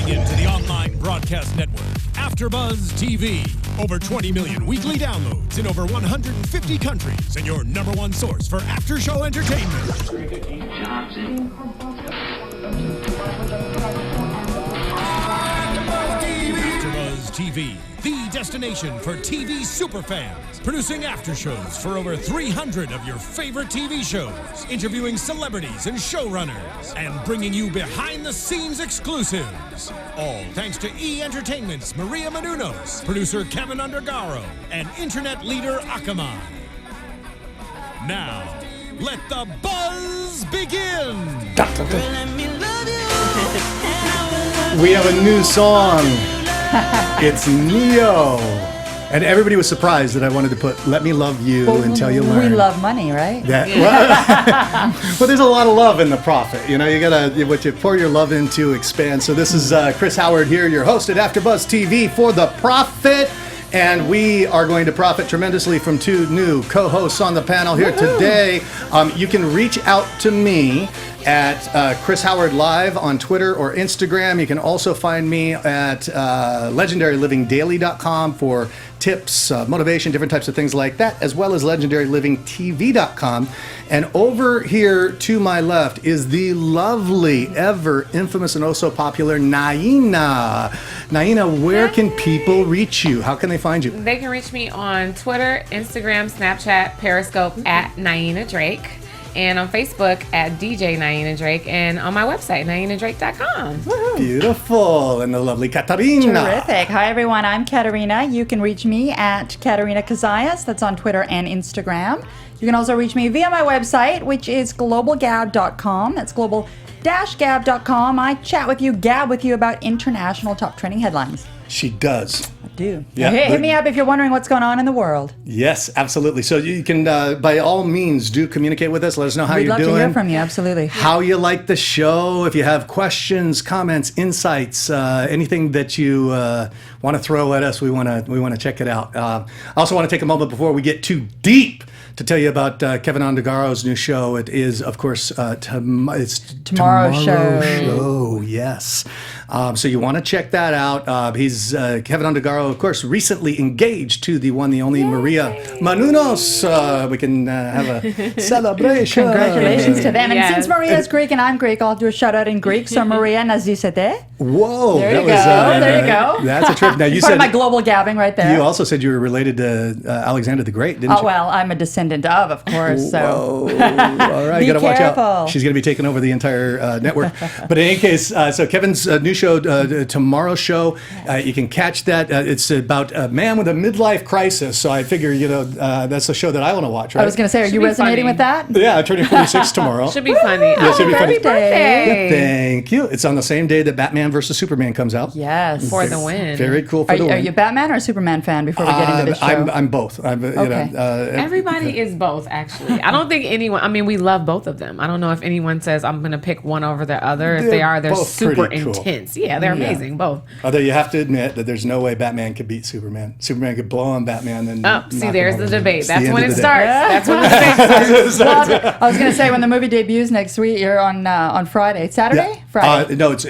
Tuning into the online broadcast network, AfterBuzz TV. Over 20 million weekly downloads in over 150 countries, and your number one source for after-show entertainment. AfterBuzz TV, the destination for TV superfans. Producing aftershows for over 300 of your favorite TV shows, interviewing celebrities and showrunners, and bringing you behind-the-scenes exclusives. All thanks to E! Entertainment's Maria Menounos, producer Kevin Undergaro, and internet leader Akamai. Now, let the buzz begin! We have a new song. It's Neo. And everybody was surprised that I wanted to put "Let Me Love You" until you learn. We love money, right? Well, there's a lot of love in the profit. You know, you gotta, what you pour your love into expands. So this is Chris Howard here, your host at AfterBuzz TV for The Profit. And we are going to profit tremendously from two new co-hosts on the panel here today. You can reach out to me at Chris Howard Live on Twitter or Instagram. You can also find me at legendarylivingdaily.com for tips, motivation, different types of things like that, as well as legendarylivingtv.com. And over here to my left is the lovely, ever infamous and oh so popular Niena. Niena, where can people reach you? How can they find you? They can reach me on Twitter, Instagram, Snapchat, Periscope at Niena Drake. And on Facebook at DJ Niena Drake, and on my website, nienadrake.com. Beautiful. And the lovely Katerina. Terrific. Hi, everyone. I'm Katerina. You can reach me at Katerina Kozias. That's on Twitter and Instagram. You can also reach me via my website, which is globalgab.com. That's global-gab.com. I chat with you, gab with you about international top trending headlines. She does. I do. Yeah, hey, hit me up if you're wondering what's going on in the world. Yes, absolutely. So you can, by all means, do communicate with us. Let us know how you're doing. We'd love to hear from you, absolutely. How you like the show. If you have questions, comments, insights, anything that you want to throw at us, we want to check it out. I also want to take a moment before we get too deep to tell you about Kevin Undergaro's new show. It is, of course, it's Tomorrow Show. Yes. So you want to check that out. He's Kevin Undergaro, of course, recently engaged to the one, the only Maria Menounos. We can have a celebration. Congratulations to them. Yes. And since Maria's Greek and I'm Greek, I'll do a shout out in Greek. So Maria nazisete. Whoa. There you go. There you go. That's a trip. Now you Part said of my global gabbing right there. You also said you were related to Alexander the Great, didn't you? Oh, well, I'm a descendant of course. So. Whoa. All right, Be gotta watch careful. out. She's going to be taking over the entire network. But in any case, so Kevin's new show, Tomorrow Show, you can catch that. It's about a man with a midlife crisis. So I figure, that's a show that I want to watch, right? I was going to say, are you resonating with that? Yeah, I'm turning 46 tomorrow. Should be funny. Yeah, should be funny. Birthday. Yeah, thank you. It's on the same day that Batman versus Superman comes out. Yes. For the win. Very cool for the win. Are you a Batman or a Superman fan before we get into this show? I'm both. Everybody is both, actually. I don't think anyone, we love both of them. I don't know if anyone says I'm going to pick one over the other. If they're super intense. Yeah, they're amazing, both. Although you have to admit that there's no way Batman could beat Superman. Superman could blow on Batman and there's the debate. That's when it starts. That's when the debate starts. Well, I was going to say, when the movie debuts next week, you're on Friday. Saturday? Friday. No, it's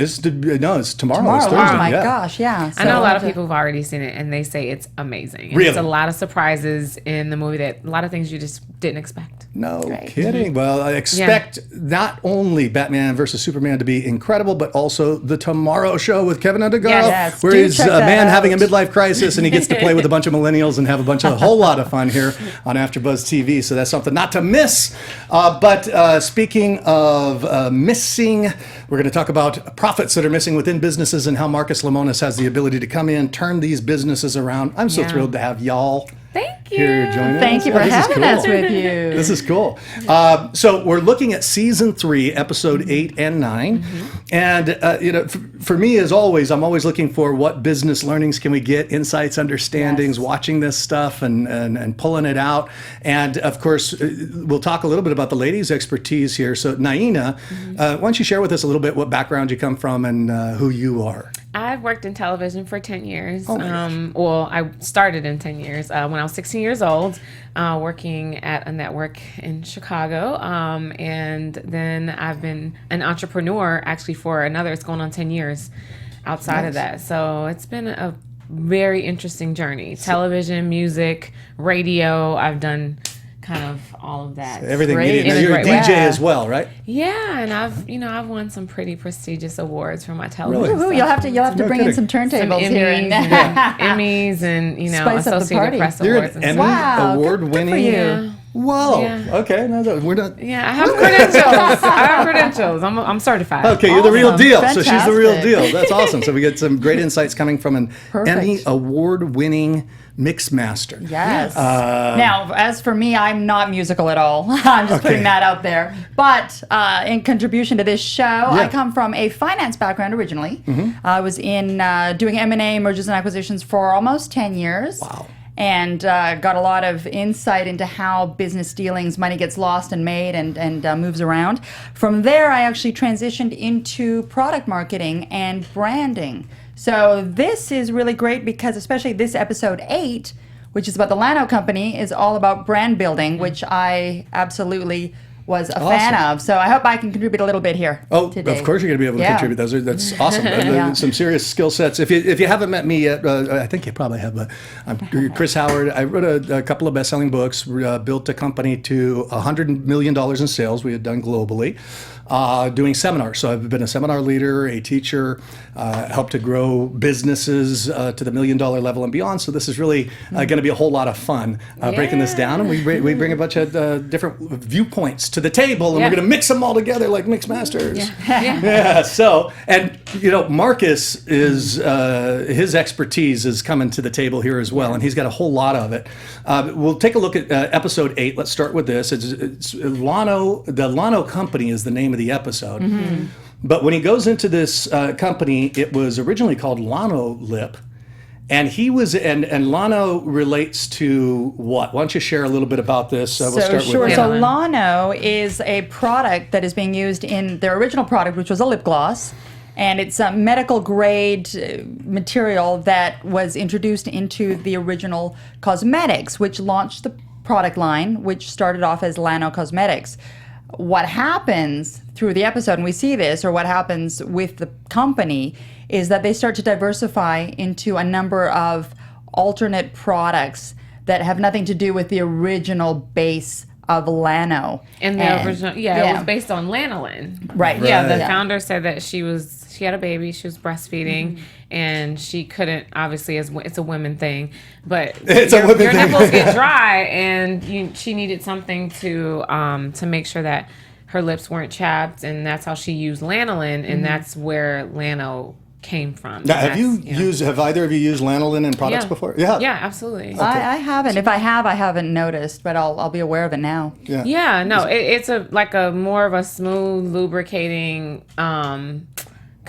tomorrow. It's Thursday. Oh my gosh, yeah. I know a lot of people have already seen it, and they say it's amazing. And Really? It's a lot of surprises in the movie, that a lot of things you just didn't expect. No kidding. Well, I expect not only Batman versus Superman to be incredible, but also the Tomorrow Show with Kevin Undergaro, Yes, where he's a man having a out. midlife crisis, and he gets to play with a bunch of millennials and have a whole lot of fun here on AfterBuzz TV. So that's something not to miss. But speaking of missing, we're going to talk about profits that are missing within businesses and how Marcus Lemonis has the ability to come in, turn these businesses around. I'm so thrilled to have y'all Thank you. here joining us. Thank you for having us with you. This is cool. So we're looking at season 3, episode 8 and 9. And, for me, as always, I'm always looking for what business learnings can we get, insights, understandings, watching this stuff and pulling it out. And, of course, we'll talk a little bit about the ladies' expertise here. So, Niena, why don't you share with us a little bit what background you come from and who you are? I've worked in television for 10 years. Oh my gosh. Well, I started in 10 years when I was 16 years old, working at a network in Chicago. And then I've been an entrepreneur actually for it's going on 10 years. outside of that. So it's been a very interesting journey. Television, music, radio. I've done kind of all of that. So everything you need. You're a DJ as well, right? Yeah, and I've won some pretty prestigious awards for my television. Really? You'll have to bring in some turntables here and Emmys and Associated Press Awards. You're an Emmy award-winning. Whoa. Yeah. Okay. No, we're not. Yeah, I have credentials. I'm certified. Okay, you're the real deal. Fantastic. So she's the real deal. That's awesome. So we get some great insights coming from an Emmy award-winning mix master. Yes. Now, as for me, I'm not musical at all. I'm just putting that out there. But in contribution to this show, I come from a finance background originally. I was in doing M&A, mergers and acquisitions, for almost 10 years. Wow. And got a lot of insight into how business dealings, money gets lost and made and moves around. From there, I actually transitioned into product marketing and branding. So this is really great because especially this episode 8, which is about the Lano Company, is all about brand building, which I absolutely was a fan of. So I hope I can contribute a little bit here today. Of course you're going to be able to contribute. That's awesome. Some serious skill sets. If you haven't met me yet, I think you probably have, but I'm Chris Howard. I wrote a couple of best-selling books, built a company to $100 million in sales we had done globally, doing seminars. So I've been a seminar leader, a teacher, helped to grow businesses to the $1 million level and beyond. So this is really going to be a whole lot of fun breaking this down. And we bring a bunch of different viewpoints to the table, and we're going to mix them all together like mix masters. So, and Marcus is his expertise is coming to the table here as well, and he's got a whole lot of it. We'll take a look at episode 8. Let's start with this. It's Lano. The Lano Company is the name of the episode. But when he goes into this company, it was originally called Lanolips. And he was, and Lano relates to what? Why don't you share a little bit about this? We'll start with So Lano is a product that is being used in their original product, which was a lip gloss. And it's a medical grade material that was introduced into the original cosmetics, which launched the product line, which started off as Lano Cosmetics. What happens through the episode, and we see this, or what happens with the company, is that they start to diversify into a number of alternate products that have nothing to do with the original base of Lano. And the original, it was based on lanolin. Right. Yeah, the founder said that she had a baby, she was breastfeeding, and she couldn't, obviously, it's a women thing, but your nipples get dry, and she needed something to make sure that her lips weren't chapped, and that's how she used lanolin, and that's where Lano came from. Now, have either of you used lanolin in products before? Yeah, absolutely. Okay. I haven't. If I have, I haven't noticed, but I'll be aware of it now. It's a more of a smooth, lubricating kind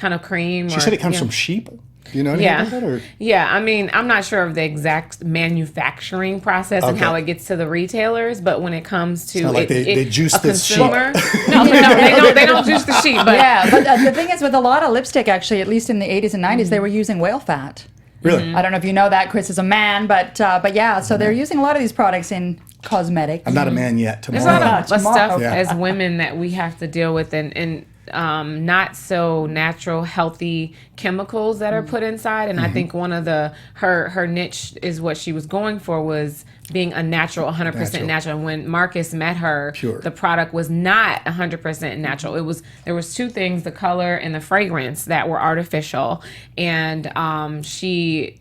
of cream. She said it comes from sheep. Do you know anything about that? Or? Yeah, I mean, I'm not sure of the exact manufacturing process and how it gets to the retailers, but when it comes to they juice the sheep. No, they don't juice the sheep. But but the thing is, with a lot of lipstick, actually, at least in the 80s and 90s, they were using whale fat. Really? I don't know if you know that, Chris is a man, but yeah, so they're using a lot of these products in cosmetics. I'm not a man yet. Tomorrow. There's a lot of stuff as women that we have to deal with, and not so natural, healthy chemicals that are put inside. And I think one of her niche is what she was going for was being a natural, 100% natural. And when Marcus met her, the product was not 100% natural. There was two things, the color and the fragrance, that were artificial. And he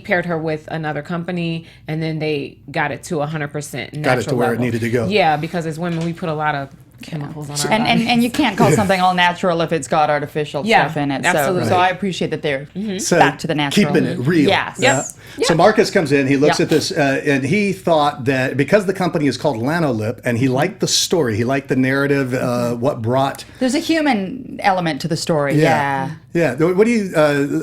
paired her with another company, and then they got it to 100% natural. Got it to where it needed to go. Yeah, because as women, we put a lot of chemicals on our bodies. And you can't call something all natural if it's got artificial stuff in it. Absolutely. So I appreciate that they're back to the natural. Keeping it real. Yes. So Marcus comes in, he looks at this, and he thought that because the company is called Lanolips, and he liked the story, he liked the narrative, what brought... There's a human element to the story, Yeah. What do you,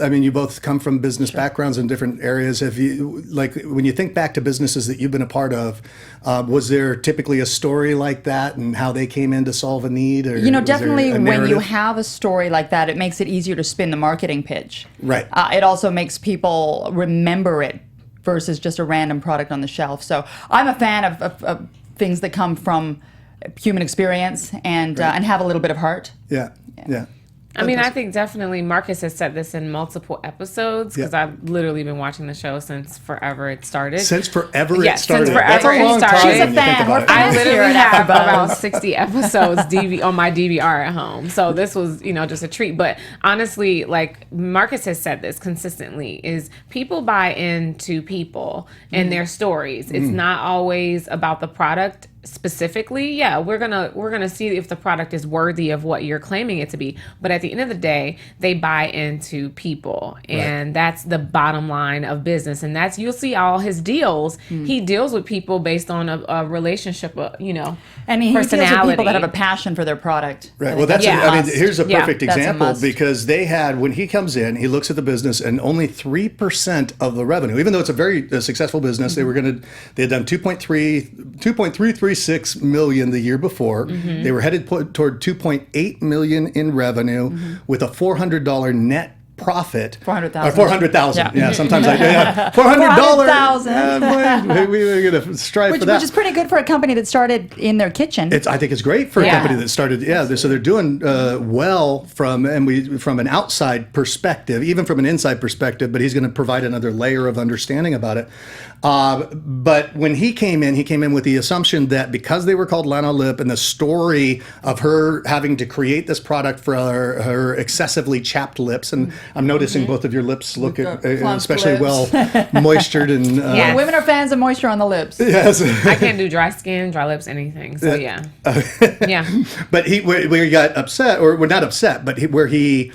I mean, you both come from business backgrounds in different areas. Have you, like, when you think back to businesses that you've been a part of, was there typically a story like that and how they came in to solve a need? Or definitely when you have a story like that, it makes it easier to spin the marketing pitch. Right. It also makes people remember it versus just a random product on the shelf. So I'm a fan of things that come from human experience and have a little bit of heart. Yeah. I mean, I think definitely Marcus has said this in multiple episodes because I've literally been watching the show since forever it started. Since forever Yes, it started. since forever That's a it long started. time She's a when you think fan. about We're it. fans. I literally Here at have AfterBuzz. about 60 episodes on my DVR at home. So this was, just a treat. But honestly, like Marcus has said this consistently, is people buy into people and their stories. It's not always about the product specifically. Yeah, we're gonna see if the product is worthy of what you're claiming it to be. But at the end of the day, they buy into people, and that's the bottom line of business. And that's, you'll see all his deals. He deals with people based on a relationship, And he deals with personality. people that have a passion for their product. Right. Well, that's. Yeah. I mean, here's a perfect That's a example must. because they had, when he comes in, he looks at the business and only 3% of the revenue, even though it's a very successful business, they had done 2.336 million the year before. They were headed toward 2.8 million in revenue with a $400 net profit. 400,000. 400,000. Yeah. Yeah. Sometimes $400. 400,000. We were going to strive for that. Which is pretty good for a company that started in their kitchen. I think it's great for a Yeah. company that started. Yeah, so they're doing well from an outside perspective, even from an inside perspective. But he's going to provide another layer of understanding about it. But when he came in with the assumption that because they were called Lanolips and the story of her having to create this product for her excessively chapped lips, and I'm noticing both of your lips look plump especially lips. well moistured and. Yes. Women are fans of moisture on the lips. Yes. I can't do dry skin, dry lips, anything. So yeah. But where he got upset, or well, not upset, but where he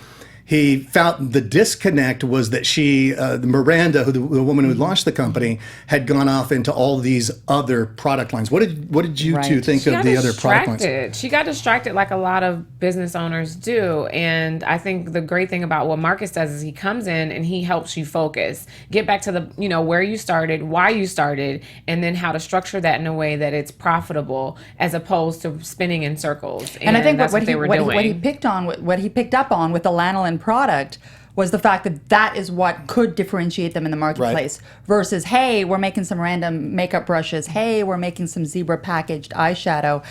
found the disconnect was that Miranda, the woman who had launched the company, had gone off into all these other product lines. What did you two think She of got the other product lines? distracted. She got distracted like a lot of business owners do. And I think the great thing about what Marcus does is he comes in and he helps you focus. Get back to the, where you started, why you started, and then how to structure that in a way that it's profitable as opposed to spinning in circles. And I think that's what they were he doing. picked up on with the lanolin product was the fact that is what could differentiate them in the marketplace versus, hey, we're making some random makeup brushes. Hey, we're making some zebra packaged eyeshadow.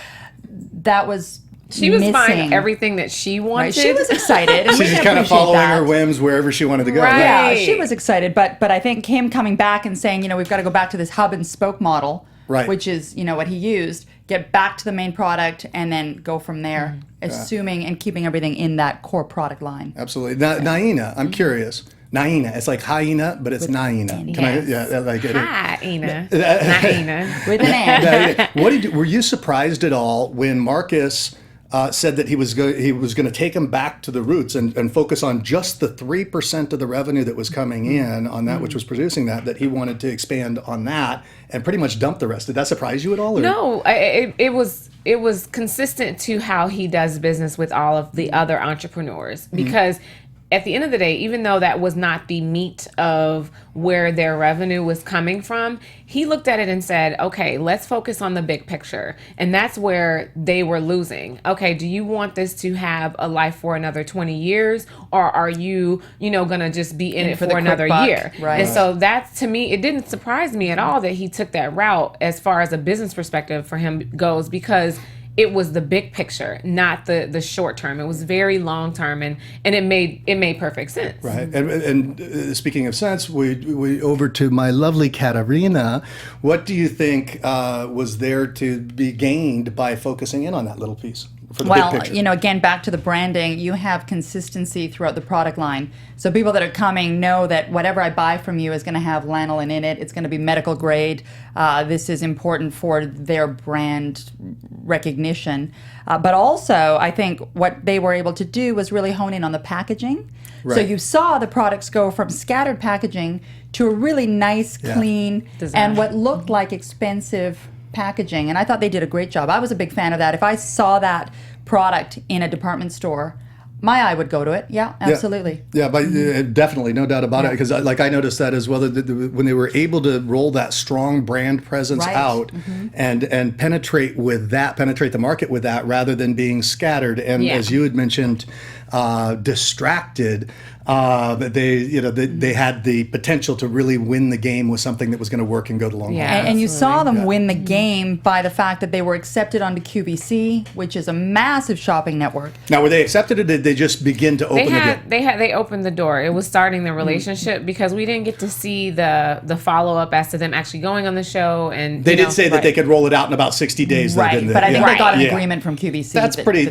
That was She was missing. buying everything that she wanted. Right? She was excited. And She's we just can kind of appreciate following that. her whims wherever she wanted to go. Right. Yeah, she was excited, but I think him coming back and saying, we've got to go back to this hub and spoke model, which is, what he used, get back to the main product and then go from there, assuming and keeping everything in that core product line. Absolutely. Niena, I'm curious. Niena, it's like hyena, but it's Niena. Can I? Yeah, like it. Hi, Ina. Not Ina. With an N. Were you surprised at all when Marcus said that he was going to take him back to the roots and focus on just the 3% of the revenue that was coming in on that which was producing that he wanted to expand on that and pretty much dump the rest? Did that surprise you at all? Or? No, it was consistent to how he does business with all of the other entrepreneurs because at the end of the day, even though that was not the meat of where their revenue was coming from, he looked at it and said, okay, let's focus on the big picture. And that's where they were losing. Okay, do you want this to have a life for another 20 years? Or are you, going to just be in it for the another quick buck, year? right. And so that's, to me, it didn't surprise me at all that he took that route as far as a business perspective for him goes, because it was the big picture, not the short term. It was very long term, and it made perfect sense. Right. And speaking of sense, we over to my lovely Katerina. What do you think was there to be gained by focusing in on that little piece? For the big picture? Again, back to the branding, you have consistency throughout the product line. So people that are coming know that whatever I buy from you is going to have lanolin in it. It's going to be medical grade. This is important for their brand recognition. But also, I think what they were able to do was really hone in on the packaging. Right. So you saw the products go from scattered packaging to a really nice, clean, Design. and what looked like expensive packaging, and I thought they did a great job. I was a big fan of that. If I saw that product in a department store, my eye would go to it. Yeah, absolutely. Yeah, but definitely, no doubt about it. Because I noticed that as well, that when they were able to roll that strong brand presence out and penetrate the market with that, rather than being scattered. And as you had mentioned, distracted, they had the potential to really win the game with something that was going to work and go the long haul. And you saw them win the game by the fact that they were accepted onto QVC, which is a massive shopping network. Now, were they accepted, or did they just begin to open the door? They opened the door. It was starting the relationship because we didn't get to see the follow up as to them actually going on the show. And they did say that they could roll it out in about 60 days. Right, but I think they got an agreement from QVC. That's pretty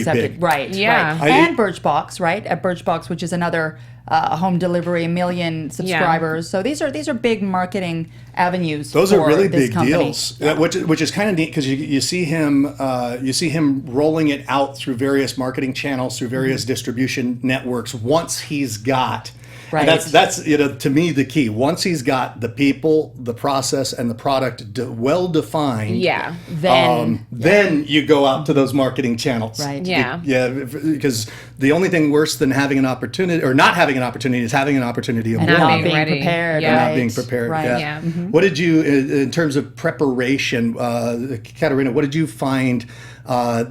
big. Right, yeah. Right. And Birchbox, right? At Birchbox, which is another home delivery, 1 million subscribers. So these are big marketing avenues. Those are really big company. deals, which is kind of neat because you see him rolling it out through various marketing channels, through various distribution networks. Once he's got. Right. And that's to me the key. Once he's got the people, the process, and the product well defined, then you go out to those marketing channels. Right. Because the only thing worse than having an opportunity or not having an opportunity is having an opportunity and not being prepared. Not being prepared. Right. Yeah. What did you, in terms of preparation, Katerina? What did you find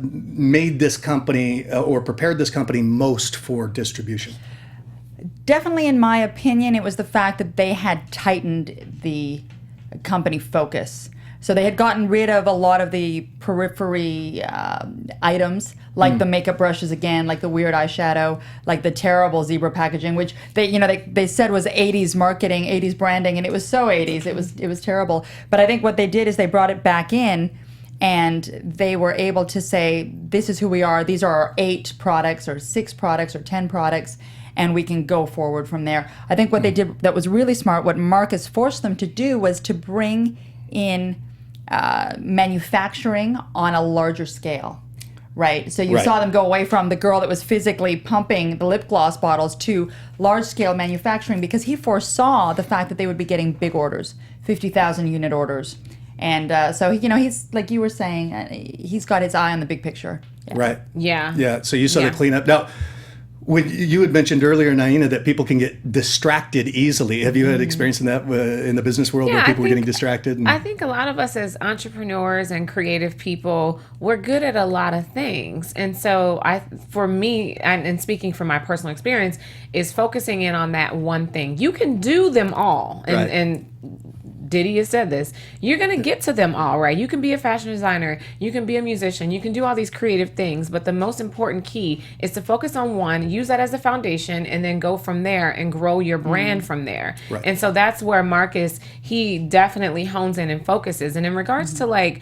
made this company or prepared this company most for distribution? Definitely, in my opinion, it was the fact that they had tightened the company focus. So they had gotten rid of a lot of the periphery items, like the makeup brushes again, like the weird eyeshadow, like the terrible zebra packaging, which they said was 80s marketing, 80s branding, and it was so 80s. It was terrible. But I think what they did is they brought it back in, and they were able to say, this is who we are. These are our 8 products or 6 products or 10 products. And we can go forward from there. I think what they did that was really smart, what Marcus forced them to do, was to bring in manufacturing on a larger scale, right? So you saw them go away from the girl that was physically pumping the lip gloss bottles to large-scale manufacturing because he foresaw the fact that they would be getting big orders, 50,000 unit orders. And so, he's, like you were saying, he's got his eye on the big picture. Yeah. Right. Yeah. Yeah, so you saw the cleanup. Now, when you had mentioned earlier, Niena, that people can get distracted easily. Have you had experience in that in the business world where people were getting distracted? I think a lot of us as entrepreneurs and creative people, we're good at a lot of things. And so for me, and speaking from my personal experience, is focusing in on that one thing. You can do them all. And Diddy has said this, you're going to get to them all, right? You can be a fashion designer, you can be a musician, you can do all these creative things, but the most important key is to focus on one, use that as a foundation, and then go from there and grow your brand from there. Right. And so that's where Marcus, he definitely hones in and focuses. And in regards to like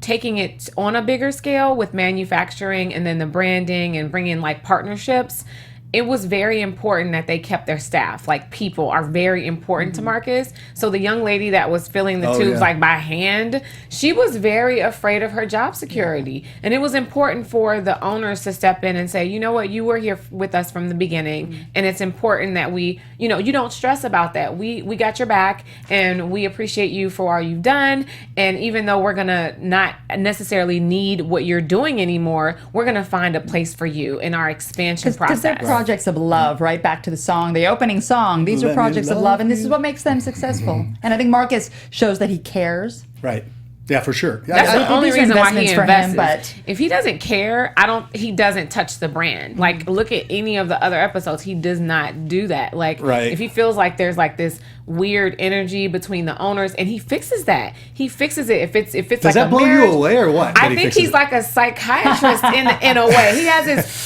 taking it on a bigger scale with manufacturing and then the branding and bringing like partnerships, it was very important that they kept their staff. Like, people are very important to Marcus. So the young lady that was filling the tubes like by hand, she was very afraid of her job security. And it was important for the owners to step in and say, you know what, you were here with us from the beginning. And it's important that we, you don't stress about that. We got your back and we appreciate you for all you've done. And even though we're gonna not necessarily need what you're doing anymore, we're gonna find a place for you in our expansion process. Projects of love, right? Back to the song, the opening song. These are projects of love, and this is what makes them successful. And I think Marcus shows that he cares. Right. Yeah, for sure. That's the only reason why he invests. But if he doesn't care, he doesn't touch the brand. Like, look at any of the other episodes. He does not do that. Like, if he feels like there's like this weird energy between the owners, and he fixes that. He fixes it. If it's does like that a blow marriage, you away or what? I think he's like a psychiatrist in a way.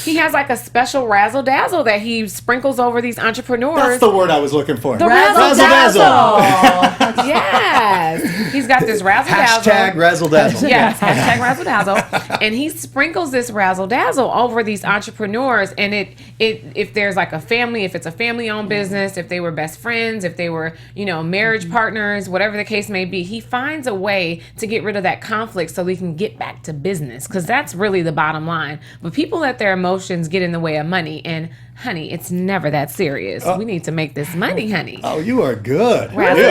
He has like a special razzle dazzle that he sprinkles over these entrepreneurs. That's the word I was looking for. The razzle dazzle. Yes, he's got this razzle dazzle. Hashtag razzle dazzle. Yes, hashtag razzle dazzle. And he sprinkles this razzle dazzle over these entrepreneurs. And if there's like a family, if it's a family owned business, if they were best friends, if they were, marriage partners, whatever the case may be, he finds a way to get rid of that conflict so we can get back to business. Because that's really the bottom line. But people let their emotions get in the way of money. And honey, it's never that serious. We need to make this money, honey. Oh, you are good. Razzle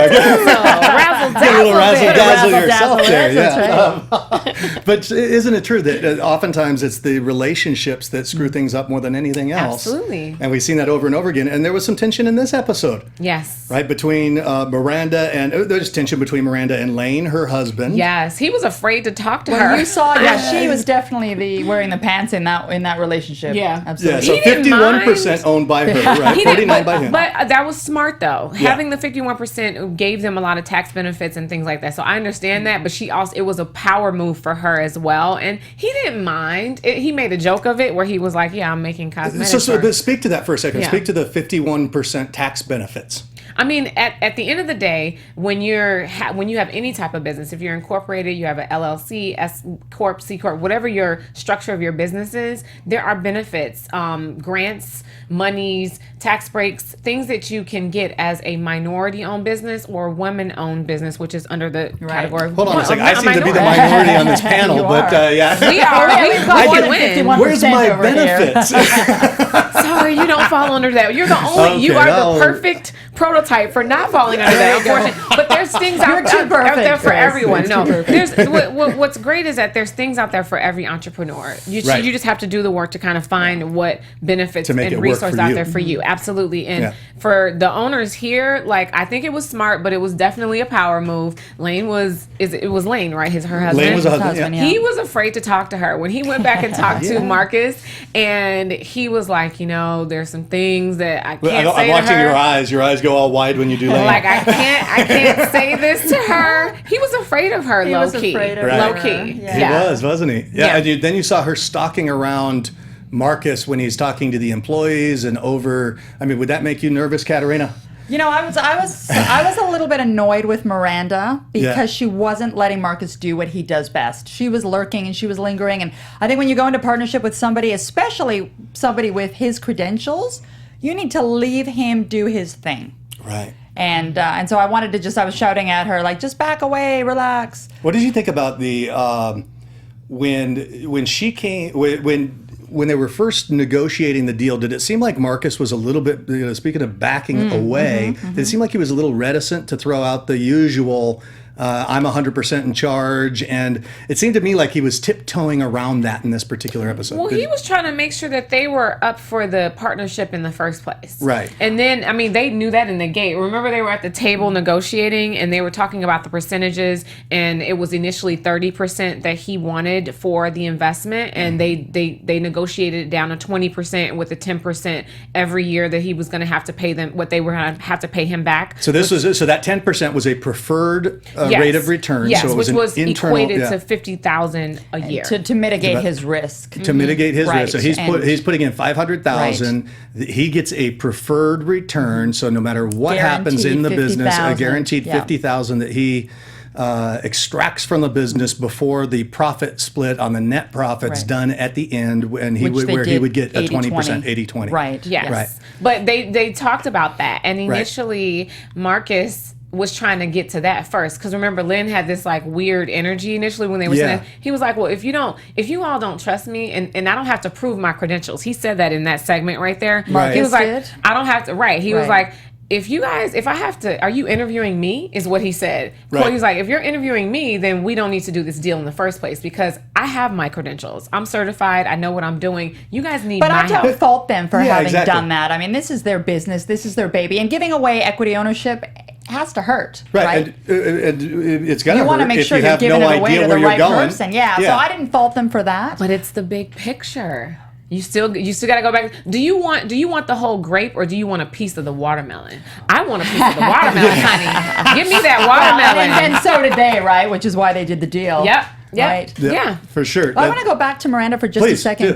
dazzle. Razzle dazzle yourself there. Yeah. But isn't it true that oftentimes it's the relationships that screw things up more than anything else? Absolutely. And we've seen that over and over again. And there was some tension in this episode. Yes. Right, between between Miranda and there's tension between Miranda and Lane, her husband. Yes, he was afraid to talk to her. Well, you saw, she was definitely wearing the pants in that relationship. Yeah, absolutely. Yeah, so 51% owned by her, right? 49 by him. But that was smart though. Having the 51% gave them a lot of tax benefits and things like that. So I understand that, but it was a power move for her as well, and he didn't mind. He made a joke of it where he was like, "Yeah, I'm making cosmetics." But speak to that for a second. Yeah. Speak to the 51% tax benefits. I mean, at the end of the day, when you have any type of business, if you're incorporated, you have a LLC, S corp, C corp, whatever your structure of your business is, there are benefits, grants, monies, tax breaks, things that you can get as a minority-owned business or women-owned business, which is under the category. Hold on a second. I seem to be the minority on this panel, but yeah. We are. We win. Where's my benefits? Sorry, you don't fall under that. You're the only. Okay, you are the perfect prototype for not falling under that. Unfortunately, but there's things out there for everyone. No, there's what's great is that there's things out there for every entrepreneur. You just have to do the work to kind of find what benefits and resources out there for you. Absolutely, and for the owners here, like I think it was smart, but it was definitely a power move. Lane was Lane, right? Her husband. Lane was a husband. Yeah. He was afraid to talk to her when he went back and talked to Marcus, and he was like, there's some things that I can't say to her. I'm watching your eyes. Your eyes go all wide when you do Lane. Like I can't say this to her. He was afraid of her, low key. Low key. He was, wasn't he? Yeah. And then you saw her stalking around Marcus when he's talking to the employees and over. I mean, would that make you nervous, Katerina? I was a little bit annoyed with Miranda because she wasn't letting Marcus do what he does best. She was lurking and she was lingering. And I think when you go into partnership with somebody, especially somebody with his credentials, you need to leave him do his thing. Right. And so I was shouting at her, like, just back away, relax. What did you think about the when she came when they were first negotiating the deal? Did it seem like Marcus was a little bit, speaking of backing away, did it seem like he was a little reticent to throw out the usual, I'm 100% in charge? And it seemed to me like he was tiptoeing around that in this particular episode. Well, he was trying to make sure that they were up for the partnership in the first place. Right. And then, I mean, they knew that in the gate. Remember, they were at the table negotiating and they were talking about the percentages, and it was initially 30% that he wanted for the investment, and they negotiated it down to 20% with the 10% every year that he was going to have to pay them, what they were going to have to pay him back. So that 10% was a preferred rate of return. Yes, so it which was internal, equated to $50,000 a year to mitigate his risk. To mitigate his risk. So he's putting in $500,000. Right. He gets a preferred return. So no matter what happens in the business, a guaranteed $50,000 that he extracts from the business before the profit split on the net profits done at the end, and he would get a 20%, 80-20. Right. Yes. Right. But they talked about that, and initially Marcus was trying to get to that first, because remember, Lynn had this like weird energy initially when they were saying, he was like, well, if you all don't trust me, and I don't have to prove my credentials. He said that in that segment right there. Right. He was like, I don't have to. Right. He was like, if I have to, are you interviewing me? Is what he said. Right. He was like, if you're interviewing me, then we don't need to do this deal in the first place, because I have my credentials. I'm certified. I know what I'm doing. You guys need my help. But I don't fault them for having done that. I mean, this is their business. This is their baby. And giving away equity ownership has to hurt. Right. And it's going to hurt. You want to make sure you're giving it away to the right person. Yeah. So I didn't fault them for that. But it's the big picture. You still got to go back. Do you want the whole grape, or do you want a piece of the watermelon? I want a piece of the watermelon, honey. Give me that watermelon. And so did they, right? Which is why they did the deal. Yep. Right. Yeah. For sure. Well, I want to go back to Miranda for just a second,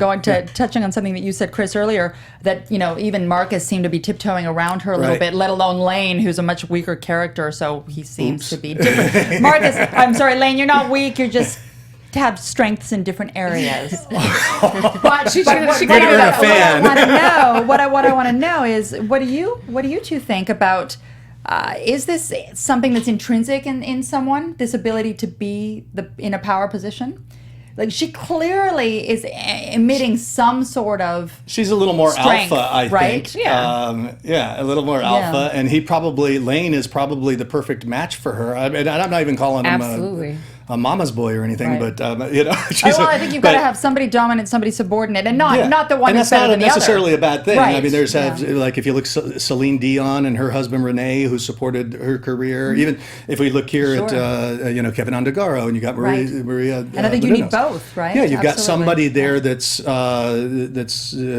touching on something that you said, Chris, earlier, that, even Marcus seemed to be tiptoeing around her a little bit, let alone Lane, who's a much weaker character, so he seems to be different. Marcus, I'm sorry, Lane, you're not weak, you're just have strengths in different areas. But what I want to know is, what do you two think about? Is this something that's intrinsic in someone, this ability to be in a power position? Like, she clearly is emitting some sort of She's a little more strength, alpha, I right? think. A little more alpha. And Lane is probably the perfect match for her. And I'm not even calling him a mama's boy or anything, Right. but you know, she's I think you've got to have somebody dominant, somebody subordinate, and not the one and who's that's better not than the other. necessarily a bad thing. Right. I mean, like if you look Celine Dion and her husband Renee, who supported her career. Even if we look here at Kevin Undergaro, and you got Maria, and I think you need both, right? Yeah, you've got Absolutely. somebody there that's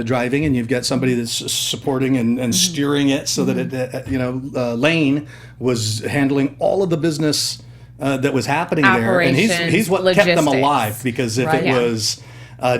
driving, and you've got somebody that's supporting and steering it, so that it, Lane was handling all of the business that was happening there, and he's what kept them logistics. alive, because if it was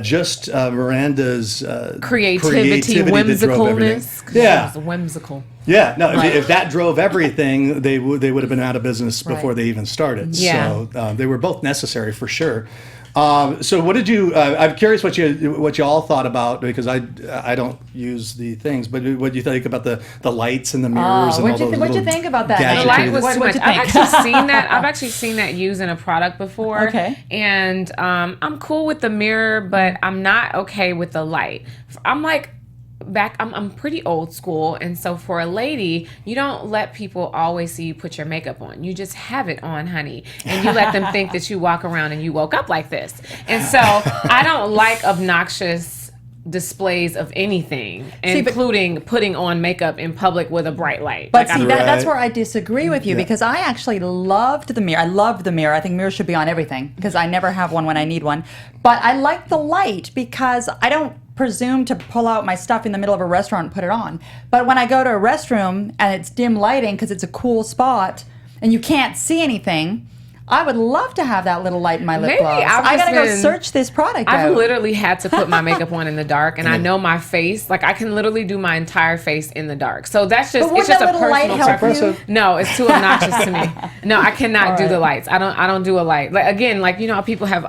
just Miranda's creativity, that drove everything. whimsicalness. Yeah, It was whimsical. yeah. No, if that drove everything, they would have been out of business before they even started. Yeah. So they were both necessary for sure. So what did you? I'm curious what you all thought about, because I don't use the things, but what do you think about the lights and the mirrors and all those what'd you think about that? The gadgetry light was What- too what'd much. you I've think? actually seen that used in a product before. Okay. And I'm cool with the mirror, but I'm not okay with the light. I'm pretty old school, and so for a lady, you don't let people always see you put your makeup on. You just have it on, honey, and you let them think that you walk around and you woke up like this. And so I don't like obnoxious displays of anything, including putting on makeup in public with a bright light. But see, that's Right. where I disagree with you, because I actually loved the mirror. I loved the mirror. I think mirrors should be on everything, because I never have one when I need one. But I like the light, because I don't presume to pull out my stuff in the middle of a restaurant and put it on. But when I go to a restroom and it's dim lighting because it's a cool spot and you can't see anything, I would love to have that little light in my lip gloss. I gotta go search this product out. I've literally had to put my makeup on in the dark, and I know my face. Like, I can literally do my entire face in the dark. So that's just, But it's just a wouldn't that little light personal help preference. you? No, it's too obnoxious to me. No, I cannot do the lights. I don't do a light. Like, again, like, you know how people have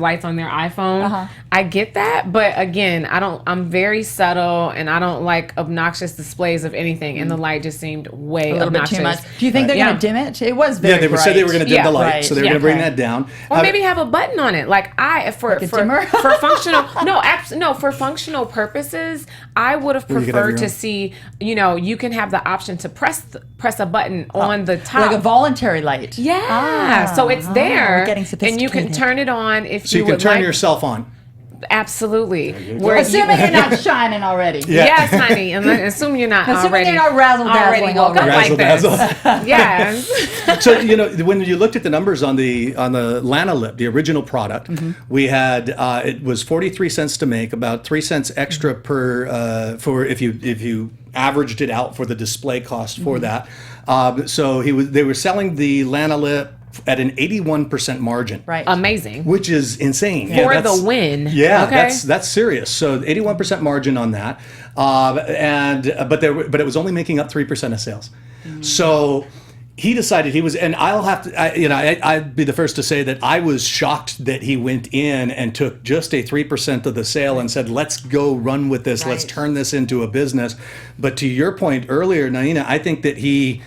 lights on their iPhone. I get that, but again, I'm very subtle, and I don't like obnoxious displays of anything. And the light just seemed way A little bit obnoxious. too much. Do you think they're Yeah. going to dim it? It was very they said they were going to dim the light, right. so they were Yeah. going to bring Okay. that down. Or maybe have a button on it, like for a dimmer? for functional. For functional purposes, I would have you could have preferred your to own. see. You can have the option to press a button on the top, Like a voluntary light. yeah. So it's there, we're getting and you can sophisticated. turn it on if So you can would turn like. yourself on. Absolutely. Assuming you're not shining already. Yeah. Yes, honey. And assuming you're not Assuming already you're not razzle-dazzling woke up already. like this. Razzle-dazzle. Yes. So when you looked at the numbers on the Lanolip, the original product, we had it was 43 cents to make, about 3 cents extra per for if you averaged it out for the display cost for that. So they were selling the Lanolip at an 81% margin. Right. Amazing. Which is insane. For that's- the win. Yeah, Okay. that's serious. So 81% margin on that, but it was only making up 3% of sales. So he decided and I'll have to, I'd be the first to say that I was shocked that he went in and took just a 3% of the sale and said, let's go run with this. Let's Right. turn this into a business. But to your point earlier, Niena, I think that he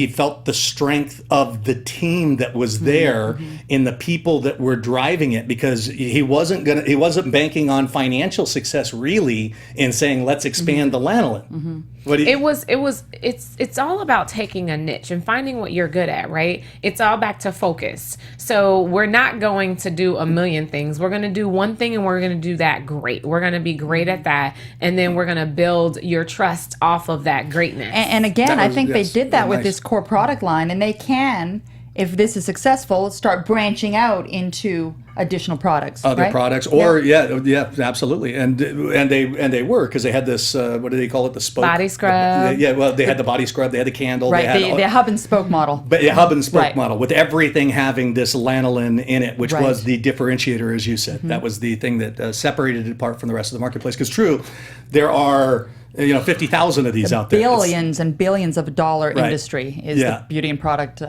felt the strength of the team that was there in the people that were driving it, because he wasn't banking on financial success really in saying, let's expand the lanolin. It's all about taking a niche and finding what you're good at, right? It's all back to focus. So we're not going to do a million things. We're going to do one thing, and we're going to do that great. We're going to be great at that, and then we're going to build your trust off of that greatness. And again, I think they did that with nice. this core product line, and they can, if this is successful, start branching out into additional products. Other right? products, or yeah, absolutely, and they were, because they had this what do they call it, the spoke Body scrub. they had the body scrub, they had the candle, Right, they had the hub and spoke model. But yeah, hub and spoke Right. model, with everything having this lanolin in it, which Right. was the differentiator, as you said. That was the thing that separated it apart from the rest of the marketplace. Because true, there are 50,000 of these out there. Billions and billions of dollar Right. industry is Yeah. the beauty and product So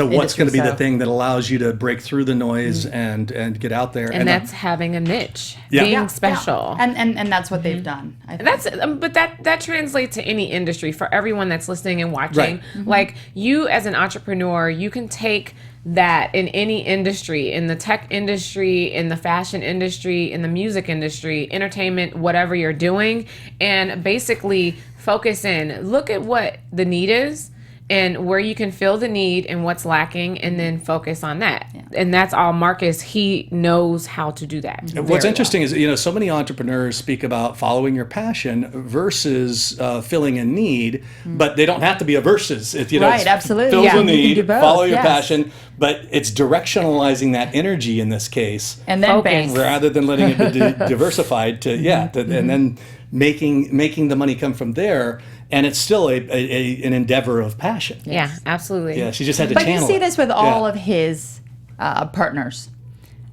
what's industry, going to be the so- thing that allows you to break through the noise and get out there? and that's having a niche, Yeah. being Yeah, special. And that's what they've done. I think. But that translates to any industry for everyone that's listening and watching. Right. Like, you as an entrepreneur, you can take that in any industry, in the tech industry, in the fashion industry, in the music industry, entertainment, whatever you're doing, and basically focus in, look at what the need is, and where you can fill the need and what's lacking, and then focus on that. And that's all Marcus, he knows how to do that. What's interesting is, so many entrepreneurs speak about following your passion versus filling a need, but they don't have to be a versus. If Right, absolutely. Fills Yeah. a You can need, do both, follow your yes. passion, but it's directionalizing that energy in this case. And then Focus. bang. Rather than letting it be diversified to and then making the money come from there, and it's still an endeavor of passion. Yeah, absolutely. Yeah, she just had to But channel you see it. this with all of his partners.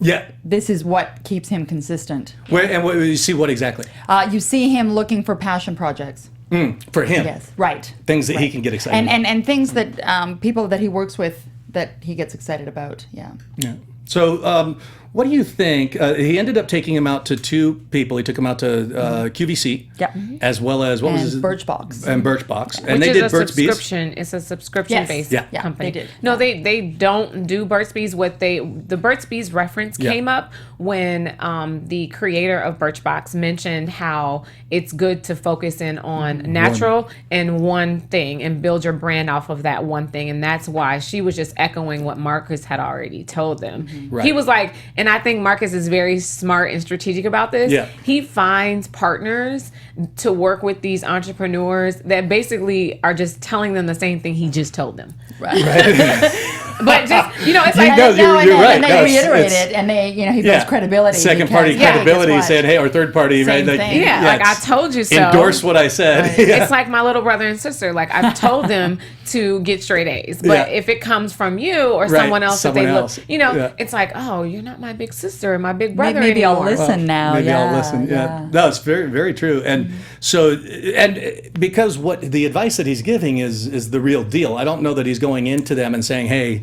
Yeah. This is what keeps him consistent. What you see what exactly? You see him looking for passion projects. For him. Yes, right. Things that he can get excited about. And things that people that he works with that he gets excited about. Yeah. Yeah. So, what do you think? He ended up taking him out to two people. He took him out to QVC, Yep. as well as what was his Birchbox. and Birchbox, and Which they is did a Burt's Bees. subscription. It's a subscription-based Yeah. Yeah, company. they did. No, they don't do Burt's Bees. The Burt's Bees reference came up when the creator of Birchbox mentioned how it's good to focus in on natural and one thing and build your brand off of that one thing. And that's why she was just echoing what Marcus had already told them. Right. He was like, and I think Marcus is very smart and strategic about this. Yeah. He finds partners to work with these entrepreneurs that basically are just telling them the same thing he just told them. But just, it's like, No, you're right. And they No, reiterate it's- it, and they, he builds credibility. Second because, party credibility guess what? saying, hey, or third party, Same right? thing. yeah, like I it's told you so. endorse what I said. Yeah. It's like my little brother and sister. Like I've told them to get straight A's, but Yeah. if it comes from you or Right, someone else someone that they else. look, Yeah. it's like, oh, you're not my big sister or my big brother Maybe I'll anymore. listen now. Maybe yeah, I'll listen. Yeah. No, it's very, very true. And so, and because what the advice that he's giving is the real deal. I don't know that he's going into them and saying, hey,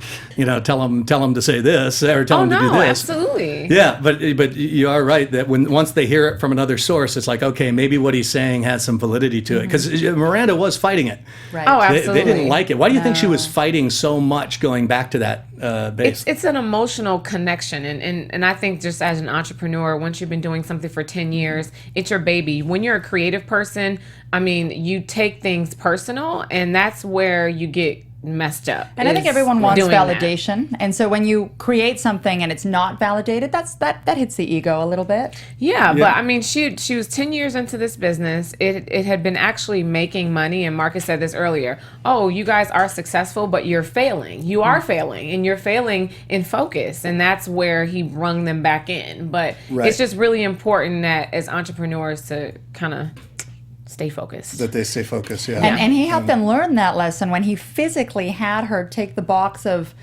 tell them to say this or tell Oh them to do no, this. absolutely. Yeah, but you are right that once they hear it from another source, it's like, okay, maybe what he's saying has some validity to it. Because Miranda was fighting it. Right. Oh, They absolutely. didn't like it. Why do you think she was fighting so much going back to that base? It's an emotional connection, and I think just as an entrepreneur, once you've been doing something for 10 years, it's your baby. When you're a creative person, I mean, you take things personal, and that's where you get messed up. And I think is everyone wants doing that. validation. And so when you create something and it's not validated, that hits the ego a little bit. Yeah, but I mean, she was 10 years into this business. It had been actually making money, and Marcus said this earlier. Oh, you guys are successful, but you're failing. You are failing, and you're failing in focus, and that's where he rung them back in. But Right. it's just really important that as entrepreneurs to kind of stay focused. That they stay focused, yeah. And he helped them learn that lesson when he physically had her take the box of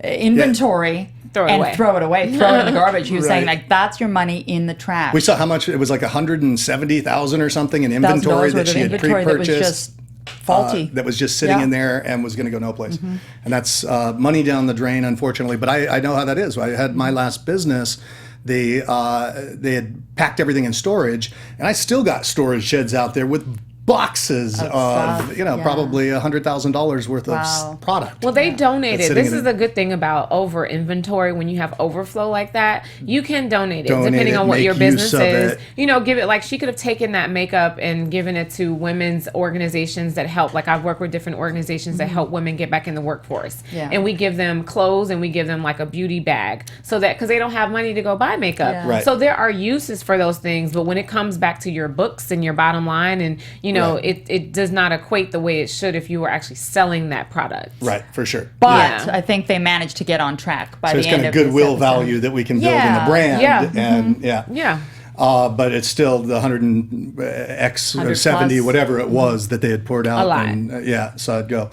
inventory Throw it and away. throw it away, throw it in the garbage. He was saying, Right. like, that's your money in the trash. We saw how much it was, like 170,000 or something in inventory $1,000 that worth of she had inventory that was pre-purchased. just faulty. That was just sitting Yeah. in there and was going to go no place. And that's money down the drain, unfortunately. But I know how that is. I had my last business. They had packed everything in storage, and I still got storage sheds out there with boxes of stuff, yeah. probably $100,000 worth Wow. of product. Well, they donated. That's This sitting is in a good thing about over inventory. When you have overflow like that, you can donate it Donate depending it, on what make your use business of is. it. Give it, like she could have taken that makeup and given it to women's organizations that help. Like I've worked with different organizations that help women get back in the workforce. Yeah. And we give them clothes and we give them like a beauty bag so that because they don't have money to go buy makeup. Yeah. Right. So there are uses for those things, but when it comes back to your books and your bottom line, and Right. it does not equate the way it should if you were actually selling that product. Right, for sure. But Yeah. I think they managed to get on track by So the it's end kind of of this goodwill episode. value that we can build in Yeah. the brand. Yeah. And Yeah. but it's still the 100 and X or 100 70, plus. whatever it was that they had poured out. A lot. And, so I'd go.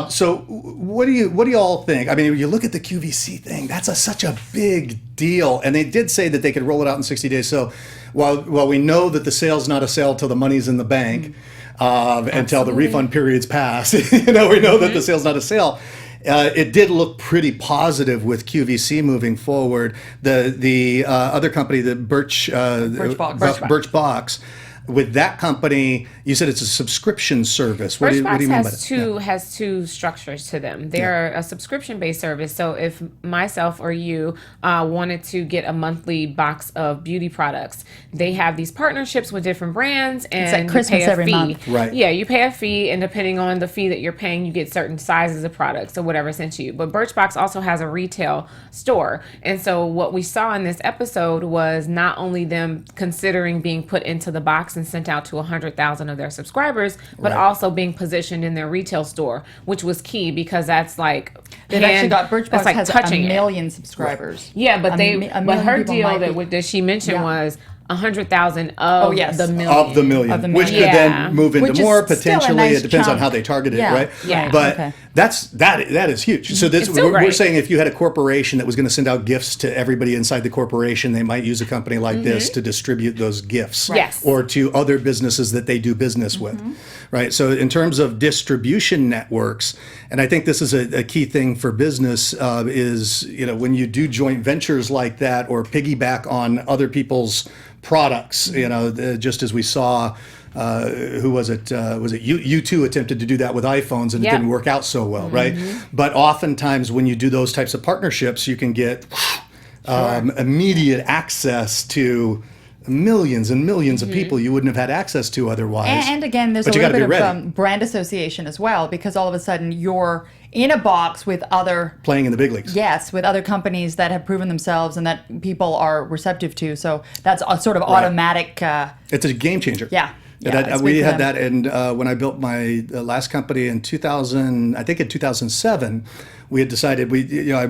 So what do you all think? I mean, you look at the QVC thing. That's such a big deal, and they did say that they could roll it out in 60 days. So while we know that the sale's not a sale till the money's in the bank, until the refund periods pass, we know that the sale's not a sale. It did look pretty positive with QVC moving forward. The other company, the Birchbox, with that company, you said it's a subscription service. What do you mean by that? Has two structures to them. They're a subscription-based service. So if myself or you wanted to get a monthly box of beauty products, they have these partnerships with different brands, and it's like Christmas you pay a every fee. month. Right. Yeah, you pay a fee, and depending on the fee that you're paying, you get certain sizes of products or whatever sent to you. But Birchbox also has a retail store. And so what we saw in this episode was not only them considering being put into the box and sent out to 100,000 of their subscribers, but also being positioned in their retail store, which was key because that's like They've actually got Birchbox like has touching a million subscribers. Yeah, but but her deal that she mentioned was 100,000 of the million. Of the million. Which could then move into more potentially. Nice it depends on chunk. how they target it, right? Yeah. But that is huge. So this we're saying if you had a corporation that was going to send out gifts to everybody inside the corporation, they might use a company like this to distribute those gifts. Yes. Or to other businesses that they do business with. Right. So in terms of distribution networks, and I think this is a key thing for business, is when you do joint ventures like that or piggyback on other people's products, just as we saw, who was it? Was it U2 attempted to do that with iPhones and it didn't work out so well, right? But oftentimes when you do those types of partnerships, you can get immediate access to millions and millions of people you wouldn't have had access to otherwise. And again, there's a little bit of brand association as well, because all of a sudden you're in a box with other... Playing in the big leagues. Yes, with other companies that have proven themselves and that people are receptive to. So that's a sort of automatic... it's a game changer. Yeah. We had that, and when I built my last company in 2007, we had decided I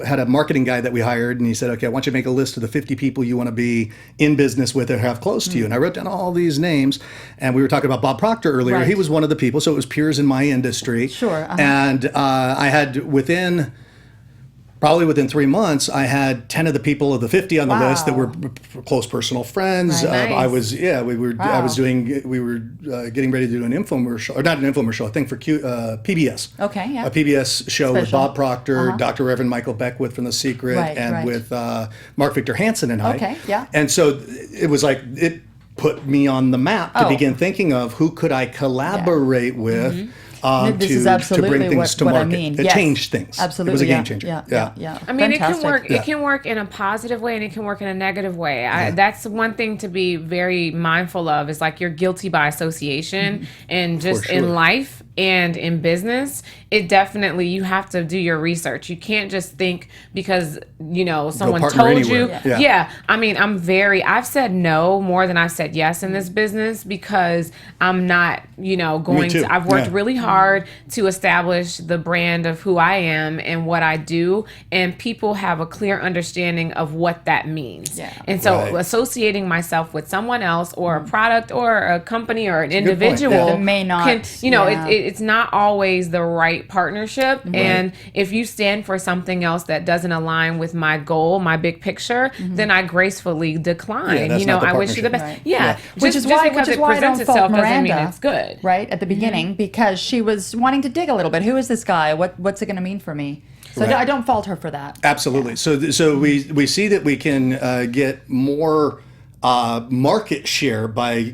had a marketing guy that we hired, and he said, "Okay, I want you to make a list of the 50 people you want to be in business with or have close to you." And I wrote down all these names, and we were talking about Bob Proctor earlier. Right. He was one of the people, so it was peers in my industry. Sure. And I had probably within 3 months, I had 10 of the people of the 50 on the list that were close personal friends. Right. Nice. We were getting ready to do an infomercial, or not an infomercial, I think for PBS. Okay, yeah. A PBS show with Bob Proctor, Dr. Reverend Michael Beckwith from The Secret, with Mark Victor Hansen and I. Okay, yeah. And so it was like, it put me on the map to begin thinking of who could I collaborate with. This is absolutely to bring things to what market. I mean. It changed things. Absolutely, it was a game changer. Yeah. I mean, Fantastic. it can work in a positive way and it can work in a negative way. That's one thing to be very mindful of, is like you're guilty by association, and just in life and in business, it definitely, you have to do your research. You can't just think because someone told you. I mean, I've said no more than I've said yes in this business, because I'm not going to. I've worked really hard to establish the brand of who I am and what I do, and people have a clear understanding of what that means. And so associating myself with someone else or a product or a company or an individual may not it's not always the right partnership. And if you stand for something else that doesn't align with my goal, my big picture, then I gracefully decline. I wish you the best. Which is why I don't fault Miranda, doesn't mean it's good. Right at the beginning, because she was wanting to dig a little bit. Who is this guy? What's it going to mean for me? So I don't fault her for that. Absolutely. So we see that we can get more market share by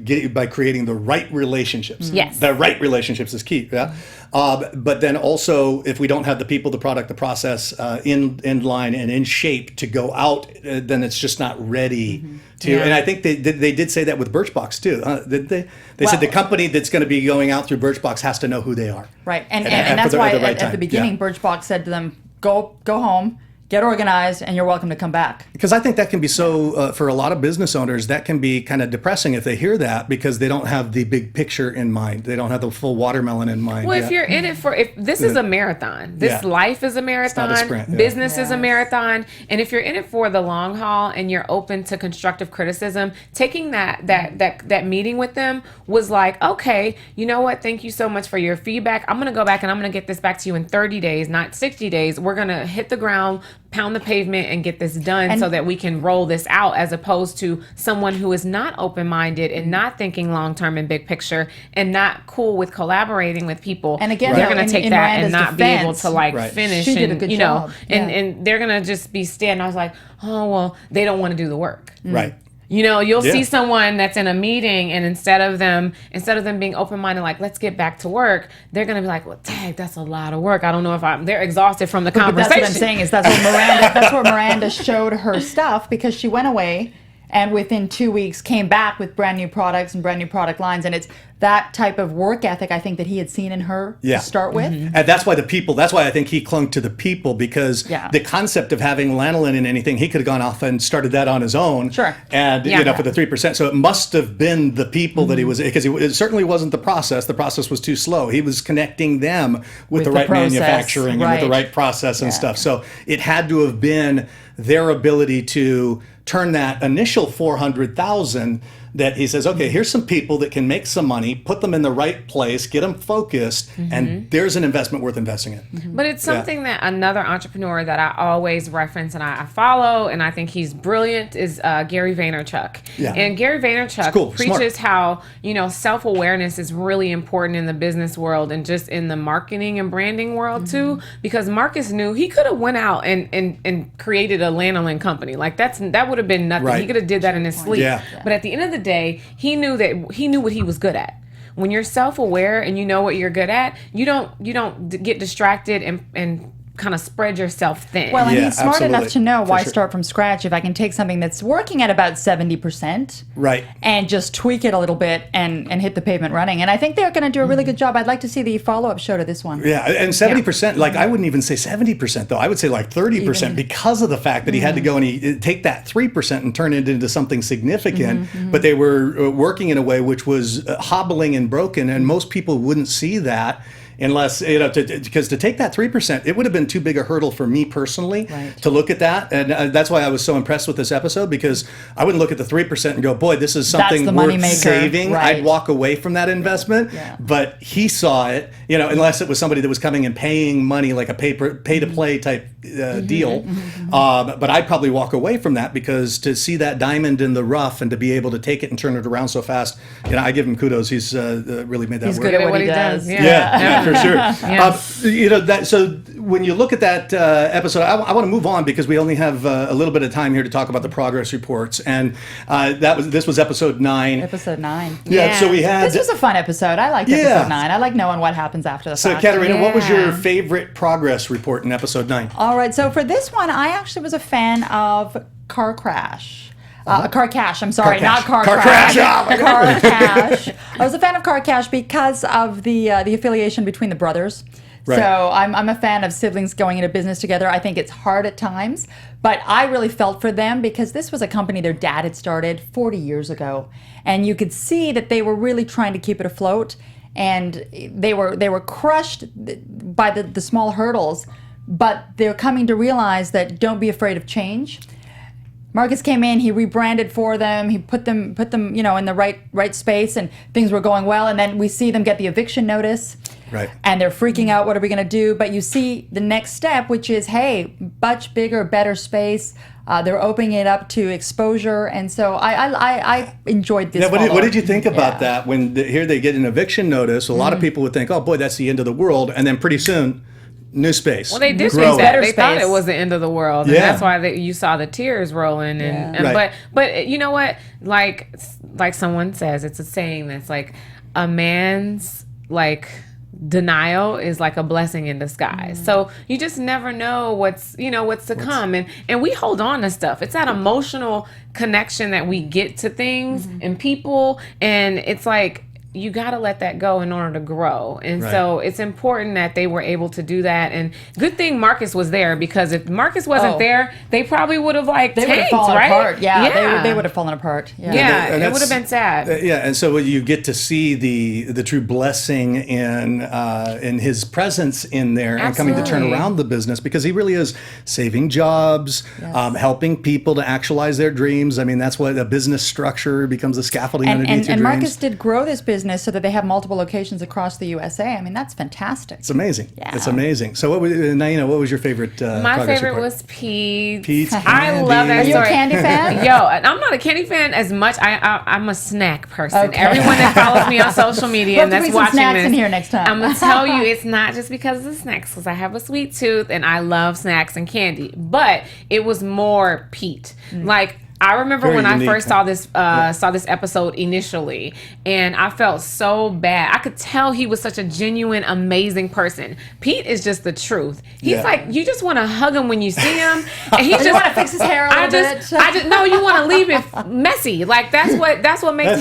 creating the right relationships. Yes. The right relationships is key. Yeah. But then also, if we don't have the people, the product, the process in line and in shape to go out, then it's just not ready to. And I think they did say that with Birchbox too. Didn't they? They said the company that's going to be going out through Birchbox has to know who they are. Right. And that's why at the beginning, Birchbox said to them, go home, get organized, and you're welcome to come back. Because I think that can be so, for a lot of business owners, that can be kind of depressing if they hear that, because they don't have the big picture in mind. They don't have the full watermelon in mind. Well, if you're in it if this is a marathon, this life is a marathon, it's not a sprint. Business is a marathon, and if you're in it for the long haul and you're open to constructive criticism, taking that meeting with them was like, okay, you know what? Thank you so much for your feedback. I'm going to go back and I'm going to get this back to you in 30 days, not 60 days. We're going to hit the ground, pound the pavement, and get this done so that we can roll this out, as opposed to someone who is not open-minded and not thinking long-term and big picture and not cool with collaborating with people. And again, they're going to take that and not be able to finish. She did a good job. And they're going to just be standing. I was like, oh, well, they don't want to do the work. Right. You know, you'll see someone that's in a meeting, and instead of them being open-minded, like, let's get back to work, they're going to be like, well, dang, that's a lot of work. I don't know if they're exhausted from the conversation. But that's what I'm saying is that's where Miranda showed her stuff, because she went away and within 2 weeks came back with brand new products and brand new product lines. And it's that type of work ethic, I think, that he had seen in her to start with. And that's why that's why I think he clung to the people, because the concept of having lanolin in anything, he could have gone off and started that on his own. Sure. And, you know, for the 3%. So it must have been the people that he was, because it certainly wasn't the process. The process was too slow. He was connecting them with the right process, manufacturing and with the right process and stuff. So it had to have been their ability to turn that initial 400,000 that he says, okay, here's some people that can make some money, put them in the right place, get them focused, and there's an investment worth investing in. But it's something that another entrepreneur that I always reference and I follow, and I think he's brilliant, is Gary Vaynerchuk. And Gary Vaynerchuk preaches how, you know, self-awareness is really important in the business world and just in the marketing and branding world too, because Marcus knew he could have went out and created a lanolin company. Like that would have been nothing. He could have did that in his sleep. But at the end of the day, he knew what he was good at. When you're self-aware and you know what you're good at, you don't get distracted and kind of spread yourself thin. Well, and he's smart enough to know why start from scratch if I can take something that's working at about 70%, and just tweak it a little bit and hit the pavement running. And I think they're going to do a really good job. I'd like to see the follow-up show to this one. Yeah, and 70%, like I wouldn't even say 70% though. I would say like 30% because of the fact that he had to go and he take that 3% and turn it into something significant. But they were working in a way which was hobbling and broken, and most people wouldn't see that. Unless, you know, because to take that 3%, it would have been too big a hurdle for me personally to look at that. And that's why I was so impressed with this episode, because I wouldn't look at the 3% and go, boy, this is something worth saving. I'd walk away from that investment. But he saw it, you know, unless it was somebody that was coming and paying money, like a pay-to-play type deal. But I'd probably walk away from that, because to see that diamond in the rough and to be able to take it and turn it around so fast, you know, I give him kudos. He's really made that work. He's good at what he does. For sure. You know, that. So when you look at that episode, I want to move on, because we only have a little bit of time here to talk about the progress reports, and this was episode 9. Episode 9. Yeah. So we had. This was a fun episode. I liked episode 9. I like knowing what happens after the fact. So Katerina, what was your favorite progress report in episode 9? All right. So for this one, I actually was a fan of Car Crash. Car Cash, I'm sorry, not Car Crash. Car Cash. I was a fan of Car Cash because of the affiliation between the brothers. So I'm a fan of siblings going into business together. I think it's hard at times, but I really felt for them, because this was a company their dad had started 40 years ago, and you could see that they were really trying to keep it afloat, and they were crushed by the small hurdles, but they're coming to realize that don't be afraid of change. Marcus came in, he rebranded for them, he put them, you know, in the right space, and things were going well. And then we see them get the eviction notice, and they're freaking out. What are we going to do? But you see the next step, which is, hey, much bigger, better space. They're opening it up to exposure, and so I enjoyed this. What did you think about that? When here they get an eviction notice, a lot of people would think, oh boy, that's the end of the world, and then pretty soon, new space. Well, they did think that. They thought it was the end of the world. And that's why you saw the tears rolling. But you know what? Like someone says, it's a saying that's like, a man's like denial is like a blessing in disguise. So you just never know what's to come. And we hold on to stuff. It's that emotional connection that we get to things and people. And it's like, you got to let that go in order to grow. And so it's important that they were able to do that. And good thing Marcus was there, because if Marcus wasn't there, they probably would have tanked, would have fallen apart. They would have fallen apart. And it would have been sad. And so you get to see the true blessing in his presence in there and coming to turn around the business, because he really is saving jobs, helping people to actualize their dreams. I mean, that's what a business structure becomes, the scaffolding underneath your dreams. And Marcus did grow this business so that they have multiple locations across the USA. I mean, that's fantastic. It's amazing. It's amazing. So Niena, what was your favorite My favorite report? was Pete's. Pete's I love that story. Are you a candy fan? Yo, I'm not a candy fan as much. I'm a snack person. Everyone that follows me on social media and that's watching snacks this, in here next time. I'm going to tell you, it's not just because of the snacks, because I have a sweet tooth and I love snacks and candy. But it was more Pete. Like, I remember Very when unique. I first saw this episode initially, and I felt so bad. I could tell he was such a genuine, amazing person. Pete is just the truth. He's like, you just want to hug him when you see him, and he just want to fix his hair a little bit. I just no, you want to leave it messy. Like that's what makes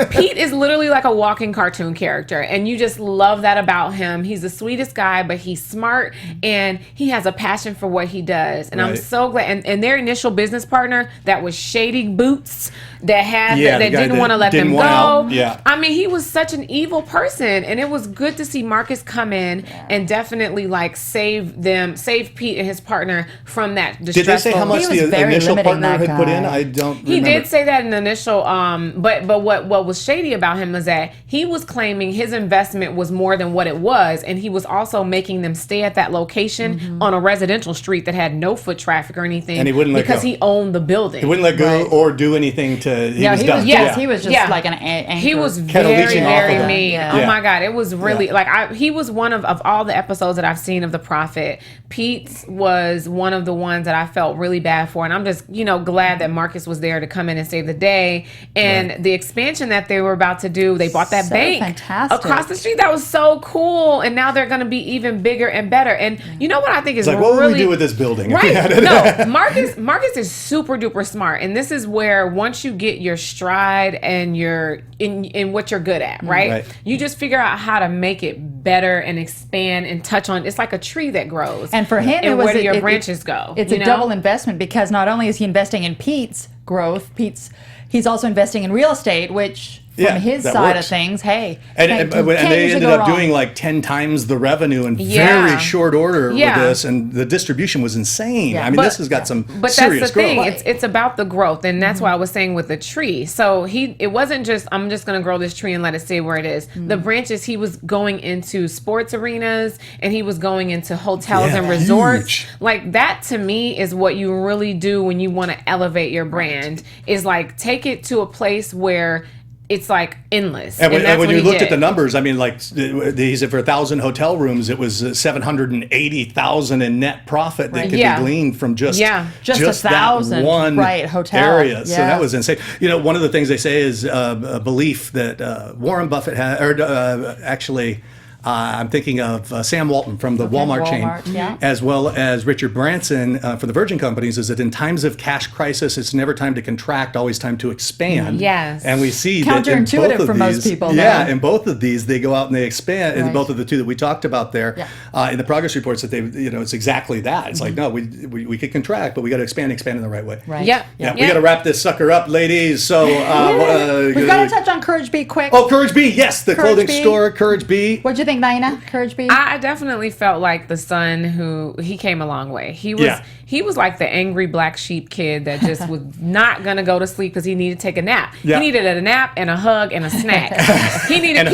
Pete is literally like a walking cartoon character, and you just love that about him. He's the sweetest guy, but he's smart and he has a passion for what he does. And I'm so glad. And their initial business partner that was Shady Boots that didn't want to let them go. Yeah. I mean, he was such an evil person, and it was good to see Marcus come in and definitely like save Pete and his partner from that distressful. Did they say how much the initial partner had put in? guy. I don't remember. He did say that in the initial, but what was shady about him was that he was claiming his investment was more than what it was, and he was also making them stay at that location on a residential street that had no foot traffic or anything, and he wouldn't let because go. he owned the building. He wouldn't let go or do anything to. He was done. He was just like an anchor. He was Kinda very, leeching off very of them. mean. Yeah. Oh my God. It was really he was one of all the episodes that I've seen of The Profit. Pete's was one of the ones that I felt really bad for. And I'm just, glad that Marcus was there to come in and save the day. And the expansion that they were about to do, they bought that bank across the street. That was so cool. And now they're going to be even bigger and better. And you know what I think is It's like, what would we do with this building? Right. No, Marcus is super duper smart. And this is where once you get your stride and you're in what you're good at, right? You just figure out how to make it better and expand and touch on. It's like a tree that grows. And for him, and where do your branches go? It's a double investment, because not only is he investing in Pete's growth, he's also investing in real estate, which from his side of things, and they ended up doing like 10 times the revenue in very short order with this, and the distribution was insane. I mean, this has got some serious growth. But that's the thing. It's about the growth, and that's why I was saying with the tree. So it wasn't just, I'm just going to grow this tree and let it stay where it is. The branches, he was going into sports arenas, and he was going into hotels and resorts. Huge. Like that to me is what you really do when you want to elevate your brand, is like take it to a place where it's like endless. And when you looked at the numbers, I mean, like he said, for 1,000 hotel rooms, it was 780,000 in net profit that could be gleaned from just 1,000 that one hotel area. So that was insane. One of the things they say is a belief that Warren Buffett had, or actually. I'm thinking of Sam Walton from the Walmart chain, as well as Richard Branson from the Virgin Companies, is that in times of cash crisis, it's never time to contract, always time to expand. Yes. And we see that in both counterintuitive of for these, most people. in both of these, they go out and they expand. In both of the two that we talked about there, in the progress reports, that they, it's exactly that. It's like, no, we could contract, but we got to expand in the right way. Right. We got to wrap this sucker up, ladies. So we've got to touch on Courage Bee quick. Oh, Courage Bee, yes, the clothing store, Courage Bee. What'd you think, Niena? Courage Bee? I definitely felt like the son he came a long way. He was like the angry black sheep kid that just was not gonna go to sleep because he needed to take a nap. He needed a nap and a hug and a snack. He needed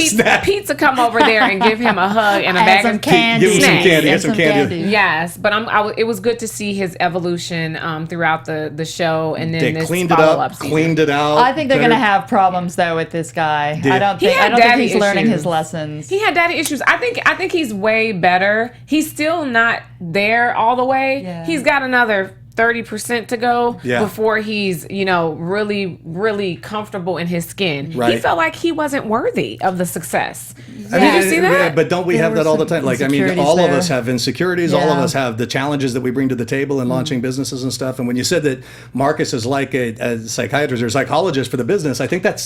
Pete to come over there and give him a hug and a bag of candy. Give him some candy. Yes, but it was good to see his evolution throughout the show, and then they this cleaned it follow-up up, season. cleaned it out. I think they're going to have problems though with this guy. I don't think he's learning his lessons. He had daddy issues. I think he's way better. He's still not there all the way. He's got another 30% to go before he's, really, really comfortable in his skin. He felt like he wasn't worthy of the success. Did you see that? But don't we have that all the time? Like, I mean, all of us have insecurities. All of us have the challenges that we bring to the table in launching businesses and stuff. And when you said that Marcus is like a psychiatrist or psychologist for the business, I think that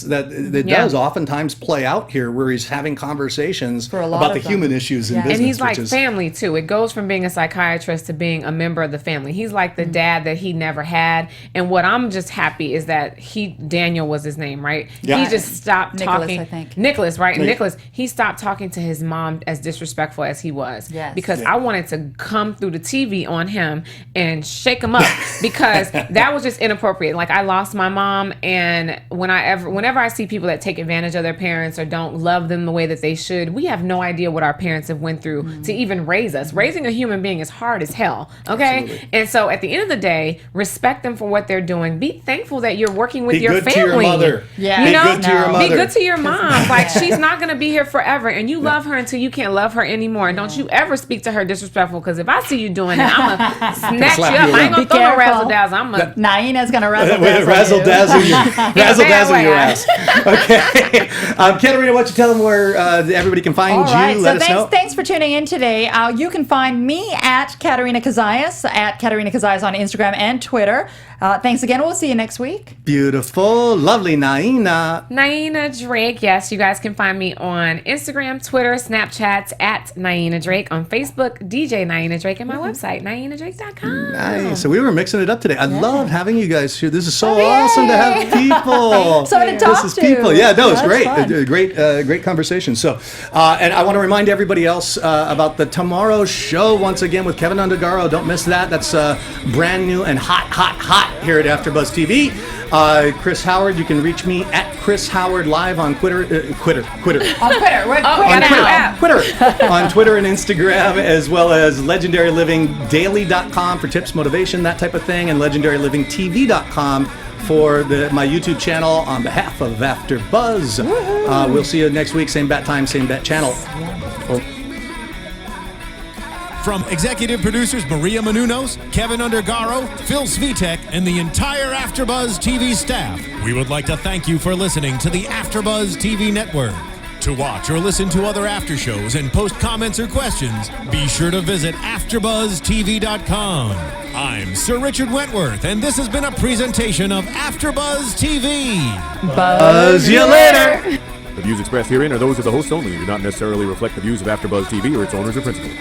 does oftentimes play out here, where he's having conversations about the human issues in business. And he's like family too. It goes from being a psychiatrist to being a member of the family. He's like the dad that he never had. And what I'm just happy is that Daniel was his name, right? Yeah. He just stopped talking. I think. Nicholas, right? Nicholas, he stopped talking to his mom as disrespectful as he was. Yes. Because I wanted to come through the TV on him and shake him up because that was just inappropriate. Like, I lost my mom, and whenever I see people that take advantage of their parents or don't love them the way that they should, we have no idea what our parents have went through to even raise us. Raising a human being is hard as hell, okay? Absolutely. And so at the end of of the day, respect them for what they're doing. Be thankful that you're working with Be your good family. to your mother. Yeah. Be You good to your mother. Be good to your mom. Like, she's not going to be here forever, and you love her until you can't love her anymore. And don't you ever speak to her disrespectful, because if I see you doing it, I'm going to snatch you up. I ain't going to throw no razzle-dazzle. I'm going to... Naina's going to razzle-dazzle Razzle-dazzle your ass. Okay. Katerina, why don't you tell them where everybody can find you? Right. Let us know. Thanks for tuning in today. You can find me at Katerina Kozias, at Katerina Kozias on Instagram and Twitter. Thanks again. We'll see you next week. Beautiful. Lovely Niena. Niena Drake. Yes, you guys can find me on Instagram, Twitter, Snapchats at Niena Drake, on Facebook, DJ Niena Drake, and my website, nienadrake.com. Nice. So we were mixing it up today. I love having you guys here. This is so awesome to have people. Someone to talk to. People. Yeah, no, it's great. Fun. Great conversation. So, and I want to remind everybody else about the Tomorrow Show once again with Kevin Undergaro. Don't miss that. That's brand new and hot here at AfterBuzz TV. Chris Howard, you can reach me at Chris Howard Live on Twitter. On Twitter. We're On Twitter and Instagram, as well as legendarylivingdaily.com for tips, motivation, that type of thing, and legendarylivingtv.com for my YouTube channel on behalf of AfterBuzz. We'll see you next week, same bat time, same bat channel. From executive producers Maria Menounos, Kevin Undergaro, Phil Svitek, and the entire AfterBuzz TV staff, we would like to thank you for listening to the AfterBuzz TV network. To watch or listen to other after shows and post comments or questions, be sure to visit AfterBuzzTV.com. I'm Sir Richard Wentworth, and this has been a presentation of AfterBuzz TV. Buzz you later. The views expressed herein are those of the host only and do not necessarily reflect the views of AfterBuzz TV or its owners or principals.